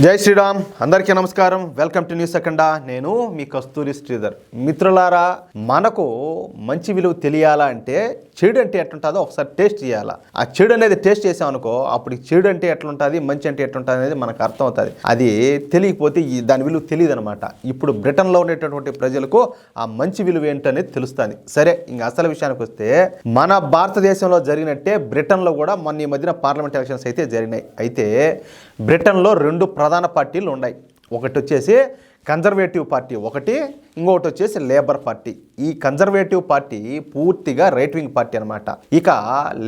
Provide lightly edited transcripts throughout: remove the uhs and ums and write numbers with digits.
జై శ్రీరామ్, అందరికీ నమస్కారం. వెల్కమ్ టు న్యూస్ సెకండా. నేను మీ కస్తూరి శ్రీధర్. మిత్రులారా, మనకు మంచి విలువ తెలియాలా అంటే చెడు అంటే ఎట్లుంటుందో ఒకసారి టేస్ట్ చేయాలా. ఆ చెడు అనేది టేస్ట్ చేసామనుకో, అప్పుడు చెడు అంటే ఎట్లుంటుంది, మంచి అంటే ఎట్లుంటుంది అనేది మనకు అర్థం అవుతుంది. అది తెలియకపోతే దాని విలువ తెలియదు అనమాట. ఇప్పుడు బ్రిటన్లో ఉండేటటువంటి ప్రజలకు ఆ మంచి విలువ ఏంటనేది తెలుస్తుంది. సరే, ఇంక అసలు విషయానికి వస్తే, మన భారతదేశంలో జరిగినట్టే బ్రిటన్లో కూడా మొన్న ఈ మధ్యన పార్లమెంట్ ఎలక్షన్స్ అయితే జరిగినాయి. అయితే బ్రిటన్లో రెండు ప్రధాన పార్టీలు ఉన్నాయి. ఒకటి వచ్చేసి కన్జర్వేటివ్ పార్టీ, ఇంకొకటి వచ్చేసి లేబర్ పార్టీ. ఈ కన్జర్వేటివ్ పార్టీ పూర్తిగా రైట్ వింగ్ పార్టీ అనమాట. ఇక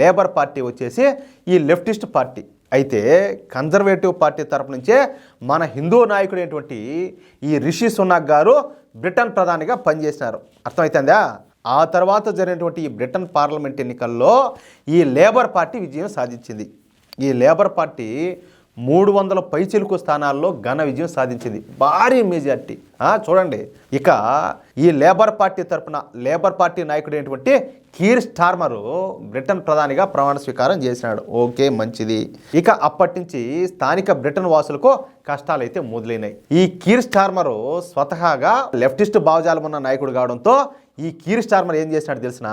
లేబర్ పార్టీ వచ్చేసి ఈ లెఫ్టిస్ట్ పార్టీ. అయితే కన్జర్వేటివ్ పార్టీ తరపు నుంచే మన హిందూ నాయకుడైనటువంటి ఈ రిషి సునాక్ గారు బ్రిటన్ ప్రధానిగా పనిచేసినారు. అర్థమవుతుందా? ఆ తర్వాత జరిగినటువంటి ఈ బ్రిటన్ పార్లమెంట్ ఎన్నికల్లో ఈ లేబర్ పార్టీ విజయం సాధించింది. ఈ లేబర్ పార్టీ 300 పైచిలుకు స్థానాల్లో ఘన విజయం సాధించింది, భారీ మెజార్టీ. చూడండి, ఇక ఈ లేబర్ పార్టీ తరపున లేబర్ పార్టీ నాయకుడైనటువంటి కీర్ స్టార్మరు బ్రిటన్ ప్రధానిగా ప్రమాణ స్వీకారం చేసినాడు. ఓకే, మంచిది. ఇక అప్పటి నుంచి స్థానిక బ్రిటన్ వాసులకు కష్టాలైతే మొదలైనాయి. ఈ కీర్ స్టార్మరు స్వతహాగా లెఫ్టిస్ట్ భావజాలం ఉన్న నాయకుడు కావడంతో ఈ కీర్ స్టార్మర్ ఏం చేసినాడు తెలిసిన,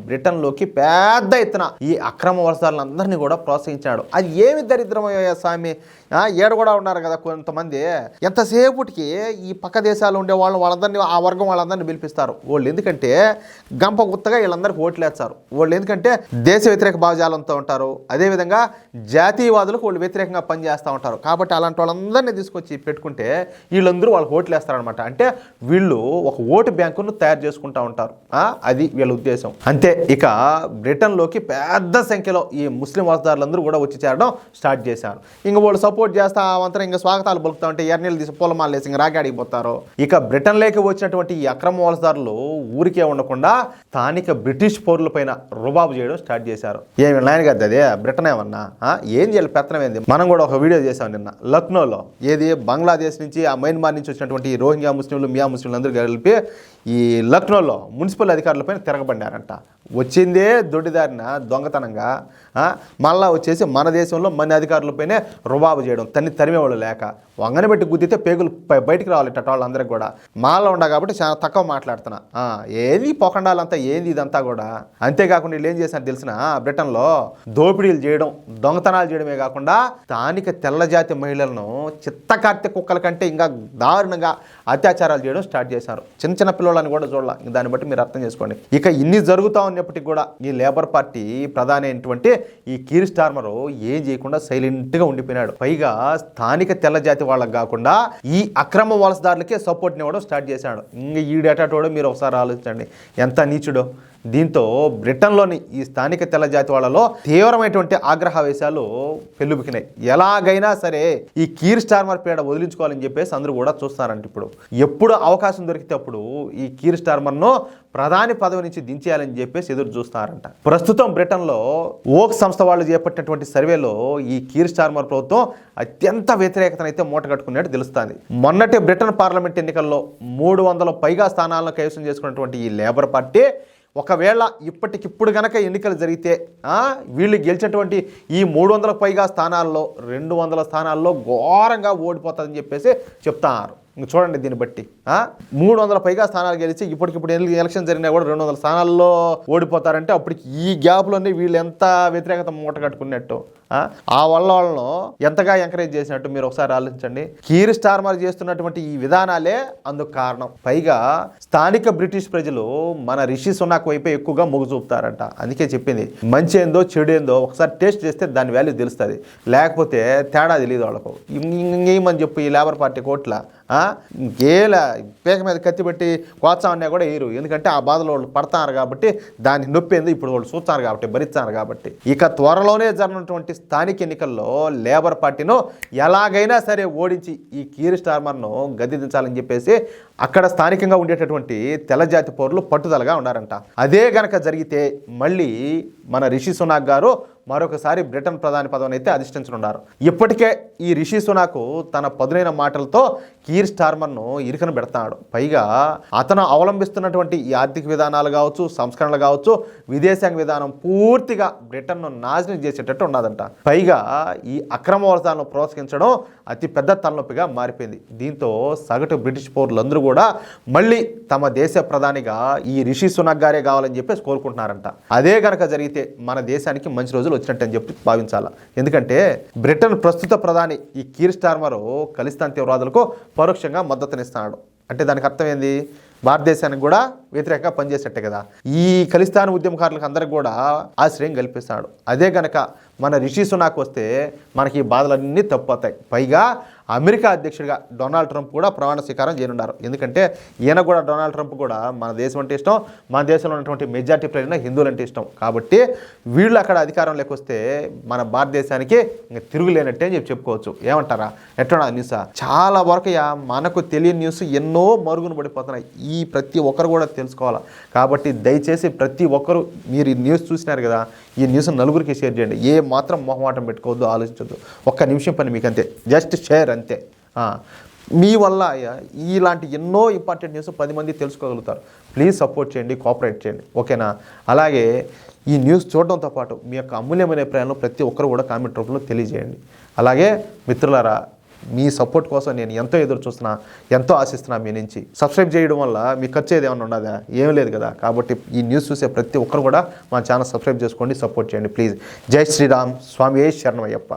బ్రిటన్లోకి పెద్ద ఎత్తున ఈ అక్రమ వలసదారులందరినీ కూడా ప్రోత్సహించాడు. అది ఏమి దరిద్రమయ్యా స్వామి, ఏడు కూడా ఉన్నారు కదా కొంతమంది, ఎంతసేపటికి ఈ పక్క దేశాలు ఉండే వాళ్ళందరినీ, ఆ వర్గం వాళ్ళందరినీ పిలిపిస్తారు. వాళ్ళు ఎందుకంటే గంప గుత్తగా వీళ్ళందరికీ ఓట్లేస్తారు. వాళ్ళు ఎందుకంటే దేశ వ్యతిరేక భావజాలంతో ఉంటారు, అదేవిధంగా జాతీయవాదులకు వాళ్ళు వ్యతిరేకంగా పనిచేస్తూ ఉంటారు. కాబట్టి అలాంటి వాళ్ళందరినీ తీసుకొచ్చి పెట్టుకుంటే వీళ్ళందరూ వాళ్ళకి ఓట్లేస్తారనమాట. అంటే వీళ్ళు ఒక ఓటు బ్యాంకును తయారు చేసుకుంటూ ఉంటారు. అది వీళ్ళ ఉద్దేశం, అంతే. ఇక బ్రిటన్లోకి పెద్ద సంఖ్యలో ఈ ముస్లిం వలసదారులందరూ కూడా వచ్చి చేరడం స్టార్ట్ చేశారు. ఇంక వాళ్ళు సపోర్ట్ చేస్తా అవంతా ఇంకా స్వాగతాలు పలుకుతా ఉంటే ఎర్నీళ్ళు తీసి పూలమాలు వేసి ఇంకా రాగాడిపోతారు. ఇక బ్రిటన్లోకి వచ్చినటువంటి ఈ అక్రమ వలసదారులు ఊరికే ఉండకుండా స్థానిక బ్రిటిష్ పౌరుల పైన రుబాబు చేయడం స్టార్ట్ చేశారు. ఏమి నాయన కదా అదే బ్రిటన్ ఏమన్నా ఏం చేయాలి, పెత్తనం ఏంది. మనం కూడా ఒక వీడియో చేసాం నిన్న లక్నోలో. ఏది బంగ్లాదేశ్ నుంచి, ఆ మయన్మార్ నుంచి వచ్చినటువంటి ఈ రోహింగ్యా ముస్లింలు, మియా ముస్లింలు అందరూ కలిపి ఈ లక్నోలో మున్సిపల్ అధికారులపైన తిరగబడ్డారంట. వచ్చిందే దొడ్డిదారిన దొంగతనంగా. మళ్ళా వచ్చేసి మన దేశంలో మన అధికారులపైనే రుబాబు చేయడం, తరిమేవాళ్ళు లేక వంగని పెట్టి గుద్దితే పేగులు బయటికి రావాలట వాళ్ళందరికీ కూడా. మాలో ఉండ కాబట్టి చాలా తక్కువ మాట్లాడుతున్నా. ఏది పోకండాలంతా ఏంది ఇదంతా కూడా. అంతేకాకుండా వీళ్ళు ఏం చేసినారు తెలిసిన, బ్రిటన్లో దోపిడీలు చేయడం, దొంగతనాలు చేయడమే కాకుండా స్థానిక తెల్లజాతి మహిళలను చిత్తకార్తె కుక్కల కంటే ఇంకా దారుణంగా అత్యాచారాలు చేయడం స్టార్ట్ చేశారు. చిన్న పిల్లలని కూడా చూడాల. దాన్ని బట్టి మీరు అర్థం చేసుకోండి. ఇక ఇన్ని జరుగుతూ ఉన్నప్పటికీ కూడా ఈ లేబర్ పార్టీ ప్రధాని అయినటువంటి ఈ కీర్ స్టార్మరు ఏం చేయకుండా సైలెంట్గా ఉండిపోయినాడు. పైగా స్థానిక తెల్ల జాతి వాళ్ళకి కాకుండా ఈ అక్రమ వలసదారులకే సపోర్ట్ని ఇవ్వడం స్టార్ట్ చేశాడు. ఇంక ఈడేటోడో మీరు ఒకసారి ఆలోచించండి, ఎంత నీచుడో. దీంతో బ్రిటన్లోని ఈ స్థానిక తెల్ల జాతి వాళ్ళలో తీవ్రమైనటువంటి ఆగ్రహావేశాలు పెళ్ళుబికినాయి. ఎలాగైనా సరే ఈ కీర్ స్టార్మర్ పీడ వదిలించుకోవాలని చెప్పేసి అందరూ కూడా చూస్తారంట. ఇప్పుడు ఎప్పుడు అవకాశం దొరికితే అప్పుడు ఈ కీర్ స్టార్మర్ను ప్రధాని పదవి నుంచి దించేయాలని చెప్పేసి ఎదురు చూస్తున్నారంట. ప్రస్తుతం బ్రిటన్లో ఓక్ సంస్థ వాళ్ళు చేపట్టినటువంటి సర్వేలో ఈ కీర్ స్టార్మర్ ప్రభుత్వం అత్యంత వ్యతిరేకతను అయితే మూటగట్టుకున్నట్టు తెలుస్తుంది. మొన్నటి బ్రిటన్ పార్లమెంట్ ఎన్నికల్లో 300 పైగా స్థానాలను కైవసం చేసుకున్నటువంటి ఈ లేబర్ పార్టీ ఒకవేళ ఇప్పటికిప్పుడు గనక ఎన్నికలు జరిగితే వీళ్ళు గెలిచినటువంటి ఈ 300 పైగా స్థానాల్లో 200 స్థానాల్లో ఘోరంగా ఓడిపోతుందని చెప్పేసి చెప్తారు. ఇంక చూడండి, దీన్ని బట్టి 300 పైగా స్థానాలు గెలిచి ఇప్పటికిప్పుడు ఎలక్షన్ జరిగినా కూడా 200 స్థానాల్లో ఓడిపోతారంటే అప్పటికి ఈ గ్యాప్లోనే వీళ్ళు ఎంత వ్యతిరేకత మూట కట్టుకున్నట్టు, ఆ వాళ్ళను ఎంతగా ఎంకరేజ్ చేసినట్టు మీరు ఒకసారి ఆలోచించండి. కీర్ స్టార్మర్ చేస్తున్నటువంటి ఈ విధానాలే అందుకు కారణం. పైగా స్థానిక బ్రిటిష్ ప్రజలు మన రిషి సునాక్ వైపే ఎక్కువగా మొగ్గు చూపుతారంట. అందుకే చెప్పింది, మంచి ఏందో చెడు ఏందో ఒకసారి టేస్ట్ చేస్తే దాని వాల్యూ తెలుస్తుంది, లేకపోతే తేడా తెలియదు వాళ్ళకు. ఇంకేమని చెప్పు ఈ లేబర్ పార్టీ కోట్ల ఇంకేలా పేక మీద కత్తి పెట్టి కోత్సామన్నా కూడా వేయరు. ఎందుకంటే ఆ బాధలో వాళ్ళు పడతారు కాబట్టి, దాని నొప్పి ఏందో ఇప్పుడు వాళ్ళు చూస్తారు కాబట్టి, భరిస్తారు కాబట్టి. ఇక త్వరలోనే జరిగినటువంటి స్థానిక ఎన్నికల్లో లేబర్ పార్టీను ఎలాగైనా సరే ఓడించి ఈ కీర్ స్టార్మర్ను గద్దెదించాలని చెప్పేసి అక్కడ స్థానికంగా ఉండేటటువంటి తెల్లజాతి పౌరులు పట్టుదలగా ఉన్నారంట. అదే గనక జరిగితే మళ్ళీ మన రిషి సునాక్ గారు మరొకసారి బ్రిటన్ ప్రధాని పదవిని అయితే అధిష్ఠించనున్నారు. ఇప్పటికే ఈ రిషి సునాక్ తన పదునైన మాటలతో కీర్ స్టార్మర్ను ఇరుకన పెడతాడు. పైగా అతను అవలంబిస్తున్నటువంటి ఈ ఆర్థిక విధానాలు కావచ్చు, సంస్కరణలు కావచ్చు, విదేశాంగ విధానం పూర్తిగా బ్రిటన్ను నాశనం చేసేటట్టు ఉన్నదంట. పైగా ఈ అక్రమ వలసలను ప్రోత్సహించడం అతి పెద్ద తలనొప్పిగా మారిపోయింది. దీంతో సగటు బ్రిటిష్ పౌరులందరూ కూడా మళ్ళీ తమ దేశ ప్రధానిగా ఈ రిషి సునాక్ గారే కావాలని చెప్పేసి కోరుకుంటున్నారంట. అదే గనక జరిగితే మన దేశానికి మంచి రోజులు వచ్చినట్టు అని చెప్పి భావించాలా. ఎందుకంటే బ్రిటన్ ప్రస్తుత ప్రధాని ఈ కీర్ స్టార్మర్ ఖలిస్తాన్ తీవ్రవాదులకు పరోక్షంగా మద్దతునిస్తున్నాడు. అంటే దానికి అర్థం ఏంది? భారతదేశానికి కూడా వ్యతిరేకంగా పనిచేసేట్టే కదా. ఈ ఖలిస్తాన్ ఉద్యమకారులకు అందరికి కూడా ఆశ్రయం కల్పిస్తాడు. అదే గనక మన రిషి సునాక్ వస్తే మనకి ఈ బాధలన్నీ తప్పుతాయి. పైగా అమెరికా అధ్యక్షుడిగా డొనాల్డ్ ట్రంప్ కూడా ప్రమాణ స్వీకారం చేయనున్నారు. ఎందుకంటే ఈయన కూడా డొనాల్డ్ ట్రంప్ కూడా మన దేశం అంటే ఇష్టం, మన దేశంలో ఉన్నటువంటి మెజార్టీ ప్రజలు హిందువులు అంటే ఇష్టం. కాబట్టి వీళ్ళు అక్కడ అధికారం లేకొస్తే మన భారతదేశానికి ఇంకా తిరుగులేనట్టే అని చెప్పుకోవచ్చు. ఏమంటారా? ఎట్లా న్యూస్ చాలా వరకు మనకు తెలియని న్యూస్ ఎన్నో మరుగున పడిపోతున్నాయి. ఈ ప్రతి ఒక్కరు కూడా తెలుసుకోవాలి. కాబట్టి దయచేసి ప్రతి ఒక్కరు మీరు ఈ న్యూస్ చూసినారు కదా, ఈ న్యూస్ నలుగురికి షేర్ చేయండి. ఏ మాత్రం మొహమాటం పెట్టుకోవద్దు, ఆలోచించొద్దు. ఒక్క నిమిషం పని మీకు అంతే, జస్ట్ షేర్ అంతే. మీ వల్ల ఇలాంటి ఎన్నో ఇంపార్టెంట్ న్యూస్ 10 మంది తెలుసుకోగలుగుతారు. ప్లీజ్ సపోర్ట్ చేయండి, కోఆపరేట్ చేయండి, ఓకేనా? అలాగే ఈ న్యూస్ చూడడంతో పాటు మీ యొక్క అమూల్యమైన అభిప్రాయాలను ప్రతి ఒక్కరు కూడా కామెంట్ రూపంలో తెలియజేయండి. అలాగే మిత్రులారా, మీ సపోర్ట్ కోసం నేను ఎంతో ఎదురు చూస్తున్నా, ఎంతో ఆశిస్తున్నా మీ నుంచి. సబ్స్క్రైబ్ చేయడం వల్ల మీకు ఖర్చు ఏమైనా ఉండదా? ఏం లేదు కదా. కాబట్టి ఈ న్యూస్ చూసే ప్రతి ఒక్కరు కూడా మా ఛానల్ సబ్స్క్రైబ్ చేసుకోండి, సపోర్ట్ చేయండి ప్లీజ్. జై శ్రీరామ్, స్వామి శరణమయ్యప్ప.